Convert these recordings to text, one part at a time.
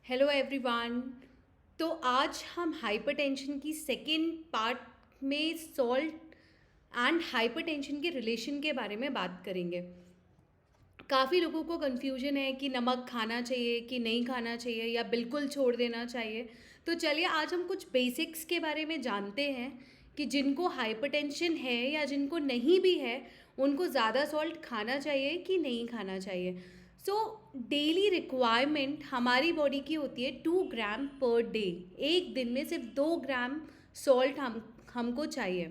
Hello everyone. तो आज हम हाइपरटेंशन की सेकेंड पार्ट में सॉल्ट एंड हाइपरटेंशन के रिलेशन के बारे में बात करेंगे। काफ़ी लोगों को कन्फ्यूजन है कि नमक खाना चाहिए कि नहीं खाना चाहिए या बिल्कुल छोड़ देना चाहिए। तो चलिए आज हम कुछ बेसिक्स के बारे में जानते हैं कि जिनको हाइपरटेंशन है या जिनको नहीं भी है उनको ज़्यादा सॉल्ट खाना चाहिए कि नहीं खाना चाहिए। सो डेली रिक्वायरमेंट हमारी बॉडी की होती है 2 ग्राम पर डे। एक दिन में सिर्फ 2 ग्राम सॉल्ट हमको चाहिए।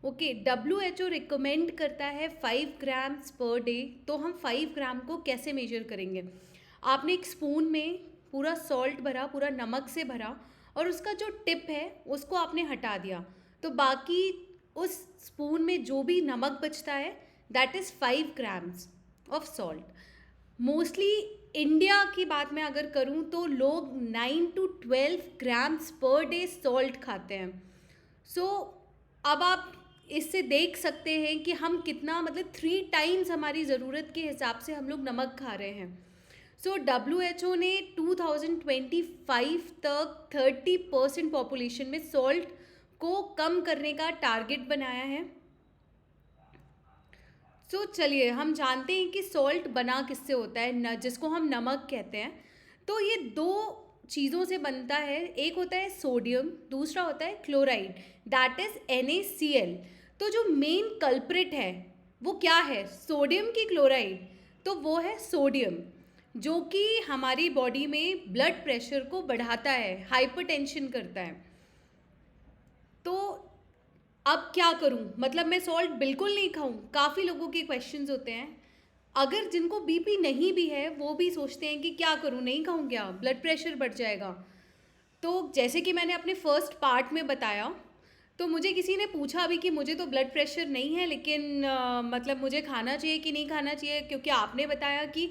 ओके, WHO रिकमेंड करता है 5 ग्राम्स पर डे। तो हम 5 ग्राम को कैसे मेजर करेंगे? आपने एक स्पून में पूरा सॉल्ट भरा, पूरा नमक से भरा, और उसका जो टिप है उसको आपने हटा दिया, तो बाकी उस स्पून में जो भी नमक बचता है that is 5 grams of salt. Mostly India की बात मैं अगर करूँ तो लोग 9 to 12 grams per day salt खाते हैं। सो अब आप इससे देख सकते हैं कि हम कितना, मतलब 3 टाइम्स हमारी ज़रूरत के हिसाब से हम लोग नमक खा रहे हैं। सो WHO ने 2025 तक 30% पॉपुलेशन में सॉल्ट को कम करने का टारगेट बनाया है। तो चलिए हम जानते हैं कि सॉल्ट बना किससे होता है, न जिसको हम नमक कहते हैं। तो ये दो चीज़ों से बनता है। एक होता है सोडियम, दूसरा होता है क्लोराइड, दैट इज NaCl। तो जो मेन कल्प्रिट है वो क्या है? सोडियम की क्लोराइड। तो वो है सोडियम, जो कि हमारी बॉडी में ब्लड प्रेशर को बढ़ाता है, हाइपरटेंशन करता है। तो अब क्या करूं? मतलब मैं सॉल्ट बिल्कुल नहीं खाऊं? काफ़ी लोगों के क्वेश्चंस होते हैं। अगर जिनको बीपी नहीं भी है वो भी सोचते हैं कि क्या करूं, नहीं खाऊं क्या, ब्लड प्रेशर बढ़ जाएगा। तो जैसे कि मैंने अपने फर्स्ट पार्ट में बताया, तो मुझे किसी ने पूछा अभी कि मुझे तो ब्लड प्रेशर नहीं है, लेकिन मतलब मुझे खाना चाहिए कि नहीं खाना चाहिए, क्योंकि आपने बताया कि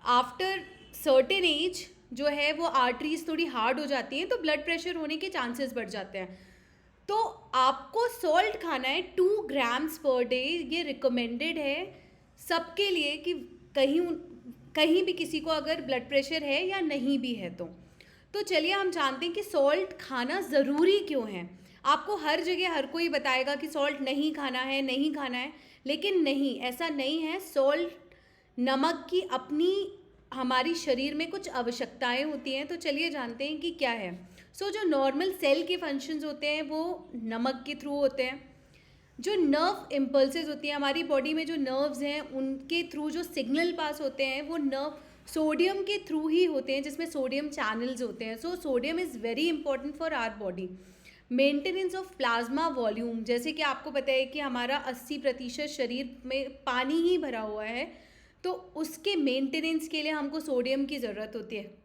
आफ्टर सर्टेन एज जो है वो आर्टरीज थोड़ी हार्ड हो जाती हैं, तो ब्लड प्रेशर होने के चांसेस बढ़ जाते हैं। तो आपको सॉल्ट खाना है 2 ग्राम्स पर डे। ये रिकमेंडेड है सबके लिए कि कहीं कहीं भी किसी को अगर ब्लड प्रेशर है या नहीं भी है तो चलिए हम जानते हैं कि सॉल्ट खाना ज़रूरी क्यों है। आपको हर जगह हर कोई बताएगा कि सॉल्ट नहीं खाना है, नहीं खाना है, लेकिन नहीं, ऐसा नहीं है। सॉल्ट, नमक की अपनी हमारी शरीर में कुछ आवश्यकताएं होती हैं। तो चलिए जानते हैं कि क्या है। जो नॉर्मल सेल के फंक्शंस होते हैं वो नमक के थ्रू होते हैं। जो नर्व इम्पल्सेस होती हैं हमारी बॉडी में, जो नर्व्स हैं उनके थ्रू जो सिग्नल पास होते हैं वो नर्व सोडियम के थ्रू ही होते हैं, जिसमें सोडियम चैनल्स होते हैं। Sodium is very important for our body. Maintenance of plasma volume, जैसे कि आपको पता है कि हमारा 80% शरीर में पानी ही भरा हुआ है, तो उसके मेंटेनेंस के लिए हमको सोडियम की ज़रूरत होती है।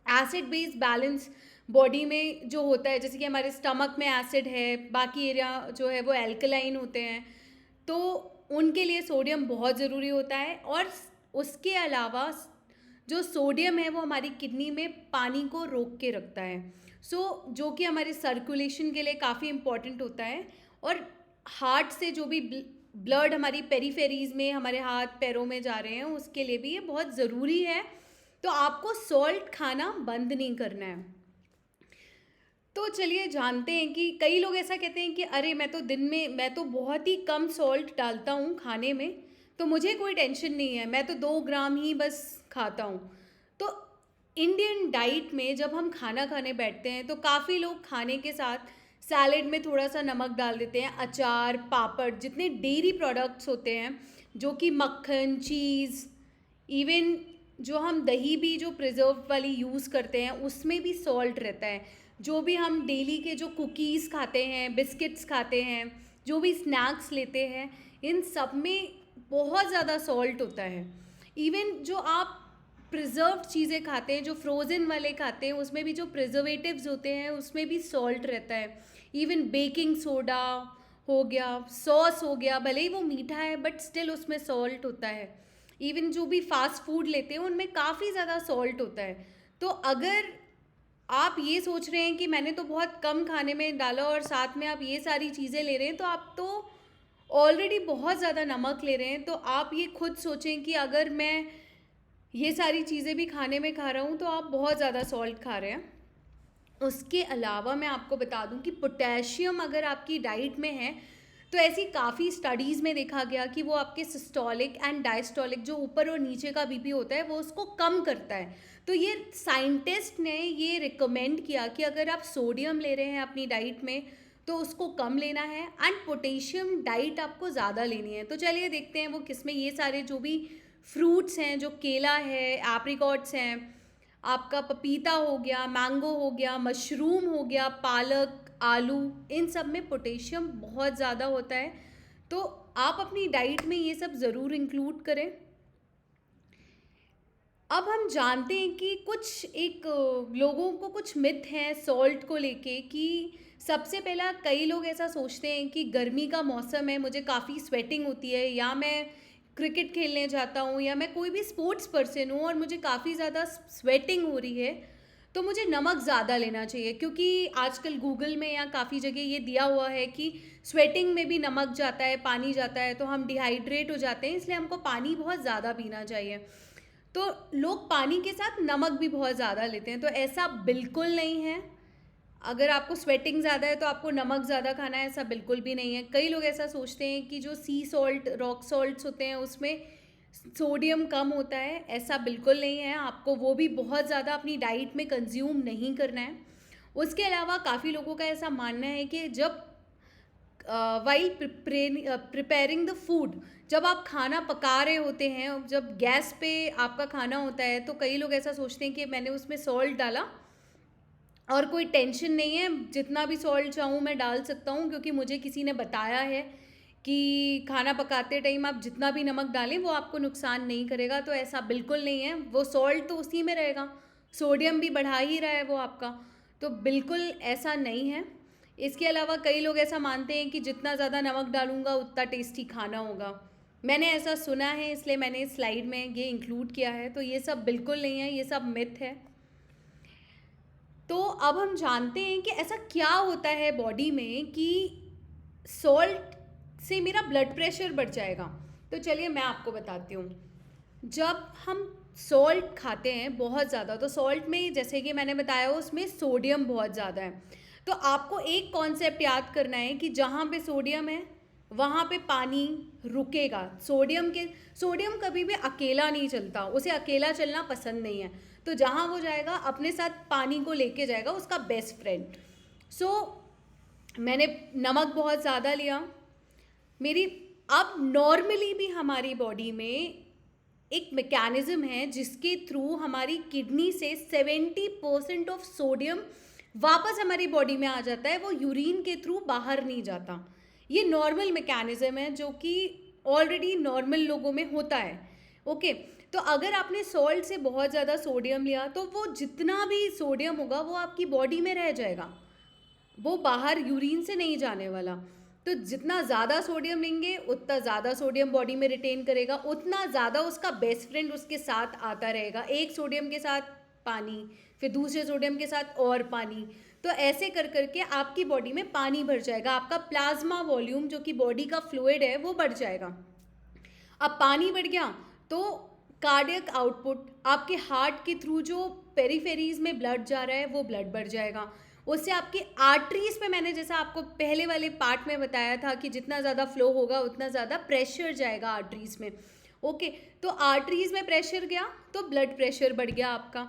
एसिड बेस बैलेंस बॉडी में जो होता है, जैसे कि हमारे स्टमक में एसिड है, बाकी एरिया जो है वो एल्कलाइन होते हैं, तो उनके लिए सोडियम बहुत ज़रूरी होता है। और उसके अलावा जो सोडियम है वो हमारी किडनी में पानी को रोक के रखता है। जो कि हमारे सर्कुलेशन के लिए काफ़ी इम्पॉर्टेंट होता है। और हार्ट से जो भी ब्लड हमारी पेरीफेरीज में, हमारे हाथ पैरों में जा रहे हैं, उसके लिए भी ये बहुत ज़रूरी है। तो आपको सॉल्ट खाना बंद नहीं करना है। तो चलिए जानते हैं कि कई लोग ऐसा कहते हैं कि अरे मैं तो बहुत ही कम सॉल्ट डालता हूँ खाने में, तो मुझे कोई टेंशन नहीं है, मैं तो 2 ग्राम ही बस खाता हूँ। तो इंडियन डाइट में जब हम खाना खाने बैठते हैं तो काफ़ी लोग खाने के साथ सैलेड में थोड़ा सा नमक डाल देते हैं, अचार, पापड़, जितने डेयरी प्रोडक्ट्स होते हैं, जो कि मक्खन, चीज़, इवन जो हम दही भी जो प्रिजर्व वाली यूज़ करते हैं उसमें भी सॉल्ट रहता है। जो भी हम डेली के जो कुकीज़ खाते हैं, बिस्किट्स खाते हैं, जो भी स्नैक्स लेते हैं, इन सब में बहुत ज़्यादा सॉल्ट होता है। इवन जो आप प्रिजर्व्ड चीज़ें खाते हैं, जो फ्रोज़न वाले खाते हैं, उसमें भी जो प्रिजर्वेटिव्स होते हैं उसमें भी सॉल्ट रहता है। इवन बेकिंग सोडा हो गया, सॉस हो गया, भले ही वो मीठा है बट स्टिल उसमें सॉल्ट होता है। इवन जो भी फास्ट फूड लेते हैं उनमें काफ़ी ज़्यादा सॉल्ट होता है। तो अगर आप ये सोच रहे हैं कि मैंने तो बहुत कम खाने में डाला और साथ में आप ये सारी चीज़ें ले रहे हैं, तो आप तो ऑलरेडी बहुत ज़्यादा नमक ले रहे हैं। तो आप ये खुद सोचें कि अगर मैं ये सारी चीज़ें भी खाने में खा रहा हूँ तो आप बहुत ज़्यादा सॉल्ट खा रहे हैं। उसके अलावा मैं आपको बता दूं कि पोटेशियम अगर आपकी डाइट में है तो ऐसी काफ़ी स्टडीज़ में देखा गया कि वो आपके सिस्टोलिक एंड डायस्टोलिक जो ऊपर और नीचे का बीपी होता है वो उसको कम करता है। तो ये साइंटिस्ट ने ये रिकमेंड किया कि अगर आप सोडियम ले रहे हैं अपनी डाइट में तो उसको कम लेना है एंड पोटेशियम डाइट आपको ज़्यादा लेनी है। तो चलिए देखते हैं वो किसमें ये सारे जो भी फ्रूट्स हैं, जो केला है, एप्रिकॉट्स हैं, आपका पपीता हो गया, मैंगो हो गया, मशरूम हो गया, पालक, आलू, इन सब में पोटेशियम बहुत ज़्यादा होता है। तो आप अपनी डाइट में ये सब ज़रूर इंक्लूड करें। अब हम जानते हैं कि कुछ एक लोगों को कुछ मिथ हैं सॉल्ट को लेके कि सबसे पहला कई लोग ऐसा सोचते हैं कि गर्मी का मौसम है, मुझे काफ़ी स्वेटिंग होती है, या मैं क्रिकेट खेलने जाता हूँ या मैं कोई भी स्पोर्ट्स पर्सन हूँ और मुझे काफ़ी ज़्यादा स्वेटिंग हो रही है तो मुझे नमक ज़्यादा लेना चाहिए, क्योंकि आजकल गूगल में या काफ़ी जगह ये दिया हुआ है कि स्वेटिंग में भी नमक जाता है, पानी जाता है, तो हम डिहाइड्रेट हो जाते हैं, इसलिए हमको पानी बहुत ज़्यादा पीना चाहिए। तो लोग पानी के साथ नमक भी बहुत ज़्यादा लेते हैं, तो ऐसा बिल्कुल नहीं है। अगर आपको स्वेटिंग ज़्यादा है तो आपको नमक ज़्यादा खाना है, ऐसा बिल्कुल भी नहीं है। कई लोग ऐसा सोचते हैं कि जो सी सॉल्ट, रॉक सॉल्ट्स होते हैं उसमें सोडियम कम होता है, ऐसा बिल्कुल नहीं है। आपको वो भी बहुत ज़्यादा अपनी डाइट में कंज्यूम नहीं करना है। उसके अलावा काफ़ी लोगों का ऐसा मानना है कि जब वाइल प्रिपेयरिंग द फूड, जब आप खाना पका रहे होते हैं, जब गैस पे आपका खाना होता है, तो कई लोग ऐसा सोचते हैं कि मैंने उसमें सॉल्ट डाला और कोई टेंशन नहीं है, जितना भी सॉल्ट चाहूँ मैं डाल सकता हूँ, क्योंकि मुझे किसी ने बताया है कि खाना पकाते टाइम आप जितना भी नमक डालें वो आपको नुकसान नहीं करेगा। तो ऐसा बिल्कुल नहीं है, वो सॉल्ट तो उसी में रहेगा, सोडियम भी बढ़ा ही रहा है वो आपका, तो बिल्कुल ऐसा नहीं है। इसके अलावा कई लोग ऐसा मानते हैं कि जितना ज़्यादा नमक डालूंगा उतना टेस्टी खाना होगा। मैंने ऐसा सुना है, इसलिए मैंने इस स्लाइड में ये इंक्लूड किया है। तो ये सब बिल्कुल नहीं है, ये सब मिथ है। तो अब हम जानते हैं कि ऐसा क्या होता है बॉडी में कि सॉल्ट से मेरा ब्लड प्रेशर बढ़ जाएगा। तो चलिए मैं आपको बताती हूँ। जब हम सॉल्ट खाते हैं बहुत ज़्यादा, तो सॉल्ट में जैसे कि मैंने बताया उसमें सोडियम बहुत ज़्यादा है। तो आपको एक कॉन्सेप्ट याद करना है कि जहाँ पे सोडियम है वहाँ पे पानी रुकेगा। सोडियम कभी भी अकेला नहीं चलता, उसे अकेला चलना पसंद नहीं है। तो जहाँ वो जाएगा अपने साथ पानी को लेके जाएगा, उसका बेस्ट फ्रेंड। सो मैंने नमक बहुत ज़्यादा लिया मेरी। अब नॉर्मली भी हमारी बॉडी में एक मैकेनिज्म है जिसके थ्रू हमारी किडनी से 70% ऑफ सोडियम वापस हमारी बॉडी में आ जाता है, वो यूरिन के थ्रू बाहर नहीं जाता। ये नॉर्मल मैकेनिज्म है जो कि ऑलरेडी नॉर्मल लोगों में होता है। ओके, तो अगर आपने सॉल्ट से बहुत ज़्यादा सोडियम लिया तो वो जितना भी सोडियम होगा वो आपकी बॉडी में रह जाएगा, वो बाहर यूरिन से नहीं जाने वाला। तो जितना ज़्यादा सोडियम लेंगे उतना ज़्यादा सोडियम बॉडी में रिटेन करेगा, उतना ज़्यादा उसका बेस्ट फ्रेंड उसके साथ आता रहेगा। एक सोडियम के साथ पानी, फिर दूसरे सोडियम के साथ और पानी, तो ऐसे कर करके आपकी बॉडी में पानी भर जाएगा। आपका प्लाज्मा वॉल्यूम जो कि बॉडी का फ्लूइड है वो बढ़ जाएगा। अब पानी बढ़ गया तो कार्डियक आउटपुट, आपके हार्ट के थ्रू जो पेरीफेरीज में ब्लड जा रहा है वो ब्लड बढ़ जाएगा। उससे आपकी आर्टरीज पे, मैंने जैसा आपको पहले वाले पार्ट में बताया था कि जितना ज़्यादा फ्लो होगा उतना ज़्यादा प्रेशर जाएगा आर्टरीज में। ओके, तो आर्टरीज में प्रेशर गया तो ब्लड प्रेशर बढ़ गया आपका।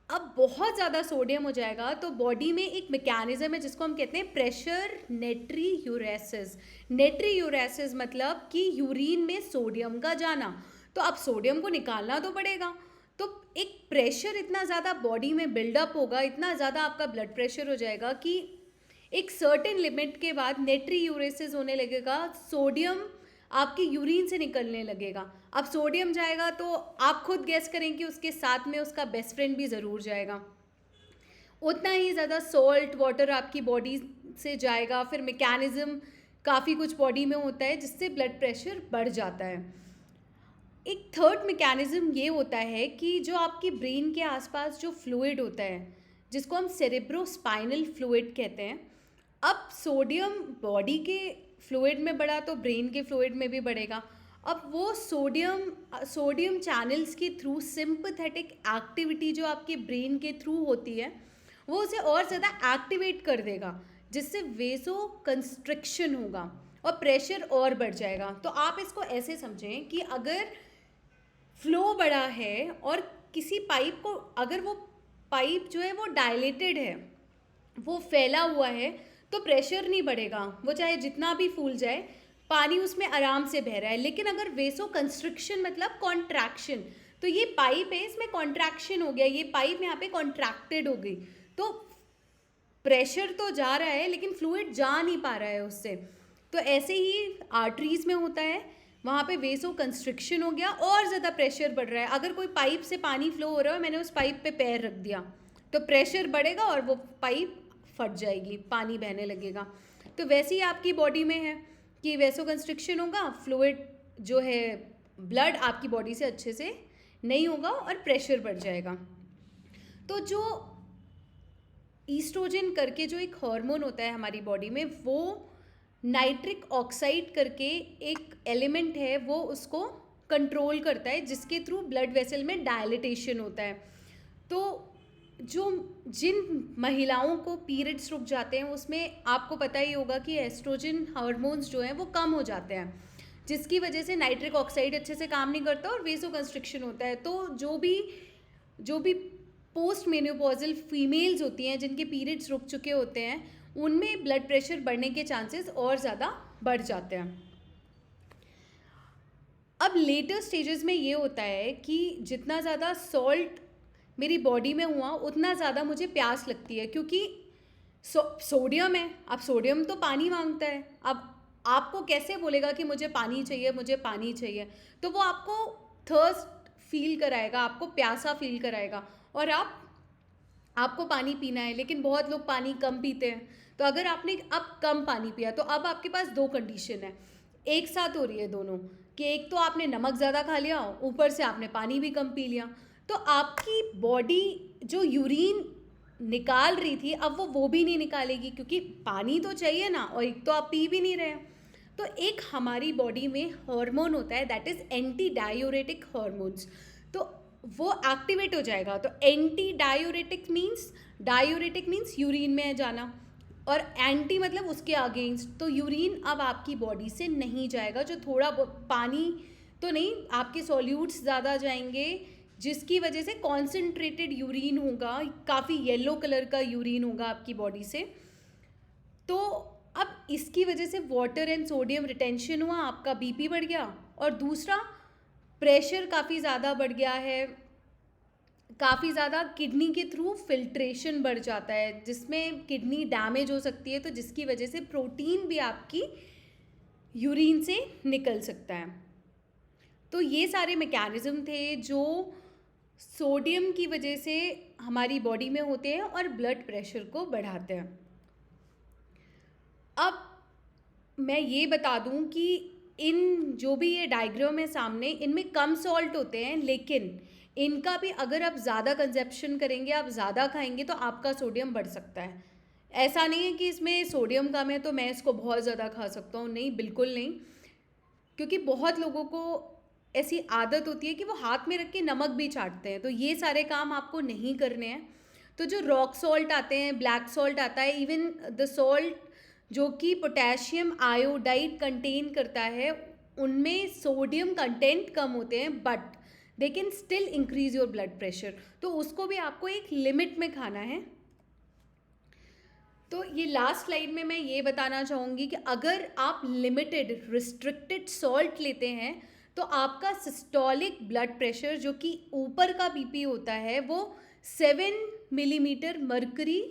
अब बहुत ज़्यादा सोडियम हो जाएगा तो बॉडी में एक मैकेनिज्म है जिसको हम कहते हैं प्रेशर नेट्रीयूरेसिस। नेट्रीयूरेसिस मतलब कि यूरिन में सोडियम का जाना। तो अब सोडियम को निकालना तो पड़ेगा, तो एक प्रेशर इतना ज़्यादा बॉडी में बिल्डअप होगा, इतना ज़्यादा आपका ब्लड प्रेशर हो जाएगा कि एक सर्टेन लिमिट के बाद नेट्रीयूरेसिस होने लगेगा, सोडियम आपकी यूरिन से निकलने लगेगा। अब सोडियम जाएगा तो आप खुद गेस करें कि उसके साथ में उसका बेस्ट फ्रेंड भी ज़रूर जाएगा। उतना ही ज़्यादा सॉल्ट वाटर आपकी बॉडी से जाएगा। फिर मैकेनिज्म काफ़ी कुछ बॉडी में होता है जिससे ब्लड प्रेशर बढ़ जाता है। एक थर्ड मैकेनिज्म ये होता है कि जो आपकी ब्रेन के आसपास जो फ्लूइड होता है जिसको हम सेरेब्रोस्पाइनल फ्लूइड कहते हैं, अब सोडियम बॉडी के फ्लूइड में बढ़ा तो ब्रेन के फ्लूइड में भी बढ़ेगा। अब वो सोडियम चैनल्स के थ्रू सिंपैथेटिक एक्टिविटी जो आपके ब्रेन के थ्रू होती है वो उसे और ज़्यादा एक्टिवेट कर देगा, जिससे वेसो कंस्ट्रिक्शन होगा और प्रेशर और बढ़ जाएगा। तो आप इसको ऐसे समझें कि अगर फ्लो बड़ा है और किसी पाइप को, अगर वो पाइप जो है वो डायलेटेड है, वो फैला हुआ है, तो प्रेशर नहीं बढ़ेगा, वो चाहे जितना भी फूल जाए पानी उसमें आराम से बह रहा है। लेकिन अगर वेसो कंस्ट्रिक्शन मतलब कॉन्ट्रैक्शन, तो ये पाइप है, इसमें कॉन्ट्रैक्शन हो गया, ये पाइप यहाँ पे कॉन्ट्रैक्टेड हो गई, तो प्रेशर तो जा रहा है लेकिन फ्लूइड जा नहीं पा रहा है उससे। तो ऐसे ही आर्टरीज में होता है, वहाँ पे वेसो कंस्ट्रिक्शन हो गया और ज़्यादा प्रेशर बढ़ रहा है। अगर कोई पाइप से पानी फ्लो हो रहा है, मैंने उस पाइप पे पैर रख दिया, तो प्रेशर बढ़ेगा और वो पाइप फट जाएगी, पानी बहने लगेगा। तो वैसे ही आपकी बॉडी में है कि वेसो कंस्ट्रिक्शन होगा, फ्लूइड जो है ब्लड आपकी बॉडी से अच्छे से नहीं होगा और प्रेशर बढ़ जाएगा। तो जो ईस्ट्रोजन करके जो एक हार्मोन होता है हमारी बॉडी में, वो नाइट्रिक ऑक्साइड करके एक एलिमेंट है, वो उसको कंट्रोल करता है, जिसके थ्रू ब्लड वेसल में डायलिटेशन होता है। तो जो जिन महिलाओं को पीरियड्स रुक जाते हैं उसमें आपको पता ही होगा कि एस्ट्रोजन हार्मोन्स जो हैं वो कम हो जाते हैं, जिसकी वजह से नाइट्रिक ऑक्साइड अच्छे से काम नहीं करता और वेसो कंस्ट्रिक्शन होता है। तो जो भी पोस्ट मेनोपॉजल फीमेल्स होती हैं जिनके पीरियड्स रुक चुके होते हैं, उनमें ब्लड प्रेशर बढ़ने के चांसेस और ज़्यादा बढ़ जाते हैं। अब लेटर स्टेजेस में ये होता है कि जितना ज़्यादा सॉल्ट मेरी बॉडी में हुआ उतना ज़्यादा मुझे प्यास लगती है, क्योंकि सोडियम है। अब सोडियम तो पानी मांगता है, अब आपको कैसे बोलेगा कि मुझे पानी चाहिए, मुझे पानी चाहिए, तो वो आपको थर्स्ट फील कराएगा, आपको प्यासा फील कराएगा और आपको पानी पीना है। लेकिन बहुत लोग पानी कम पीते हैं। तो अगर आपने अब कम पानी पिया तो अब आपके पास दो कंडीशन है, एक साथ हो रही है दोनों, कि एक तो आपने नमक ज़्यादा खा लिया, ऊपर से आपने पानी भी कम पी लिया। तो आपकी बॉडी जो यूरिन निकाल रही थी अब वो भी नहीं निकालेगी, क्योंकि पानी तो चाहिए ना, और एक तो आप पी भी नहीं रहे हैं। तो एक हमारी बॉडी में हार्मोन होता है, that is anti diuretic hormones, तो वो एक्टिवेट हो जाएगा। तो एंटी डायूरेटिक मीन्स यूरिन में जाना, और एंटी मतलब उसके अगेंस्ट। तो यूरिन अब आपकी बॉडी से नहीं जाएगा, जो थोड़ा पानी तो नहीं, आपके सॉल्यूट्स ज़्यादा जाएंगे, जिसकी वजह से कॉन्सेंट्रेटेड यूरिन होगा, काफ़ी येलो कलर का यूरिन होगा आपकी बॉडी से। तो अब इसकी वजह से वाटर एंड सोडियम रिटेंशन हुआ, आपका बीपी बढ़ गया, और दूसरा प्रेशर काफ़ी ज़्यादा बढ़ गया है, काफ़ी ज़्यादा किडनी के थ्रू फिल्ट्रेशन बढ़ जाता है, जिसमें किडनी डैमेज हो सकती है, तो जिसकी वजह से प्रोटीन भी आपकी यूरिन से निकल सकता है। तो ये सारे मैकेनिज़्म थे जो सोडियम की वजह से हमारी बॉडी में होते हैं और ब्लड प्रेशर को बढ़ाते हैं। अब मैं ये बता दूं कि इन जो भी ये डायग्राम है सामने, इनमें कम सॉल्ट होते हैं, लेकिन इनका भी अगर आप ज़्यादा कंजप्शन करेंगे, आप ज़्यादा खाएंगे, तो आपका सोडियम बढ़ सकता है। ऐसा नहीं है कि इसमें सोडियम कम है तो मैं इसको बहुत ज़्यादा खा सकता हूँ, नहीं, बिल्कुल नहीं। क्योंकि बहुत लोगों को ऐसी आदत होती है कि वो हाथ में रख के नमक भी चाटते हैं, तो ये सारे काम आपको नहीं करने हैं। तो जो रॉक सॉल्ट आते हैं, ब्लैक सॉल्ट आता है, इवन द सॉल्ट जो कि पोटेशियम आयोडाइड कंटेन करता है, उनमें सोडियम कंटेंट कम होते हैं, but they can still increase your blood pressure. तो उसको भी आपको एक लिमिट में खाना है। तो ये लास्ट स्लाइड में मैं ये बताना चाहूँगी कि अगर आप लिमिटेड रिस्ट्रिक्टेड सॉल्ट लेते हैं तो आपका सिस्टोलिक ब्लड प्रेशर, जो कि ऊपर का बीपी होता है, वो 7 मिलीमीटर मर्करी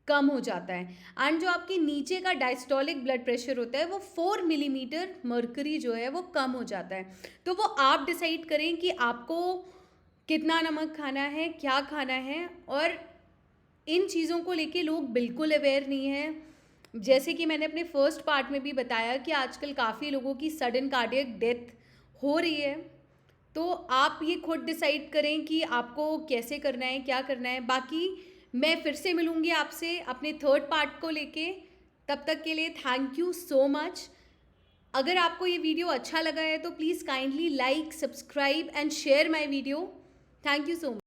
कम हो जाता है, एंड जो आपके नीचे का डायस्टोलिक ब्लड प्रेशर होता है वो 4 मिलीमीटर मर्करी जो है वो कम हो जाता है। तो वो आप डिसाइड करें कि आपको कितना नमक खाना है, क्या खाना है, और इन चीज़ों को लेके लोग बिल्कुल अवेयर नहीं हैं। जैसे कि मैंने अपने फर्स्ट पार्ट में भी बताया कि आजकल काफ़ी लोगों की सडन कार्डियक डेथ हो रही है। तो आप ये खुद डिसाइड करें कि आपको कैसे करना है, क्या करना है। बाकी मैं फिर से मिलूँगी आपसे अपने थर्ड पार्ट को लेके। तब तक के लिए थैंक यू सो मच। अगर आपको ये वीडियो अच्छा लगा है तो please kindly like, subscribe and share my video. Thank you so much.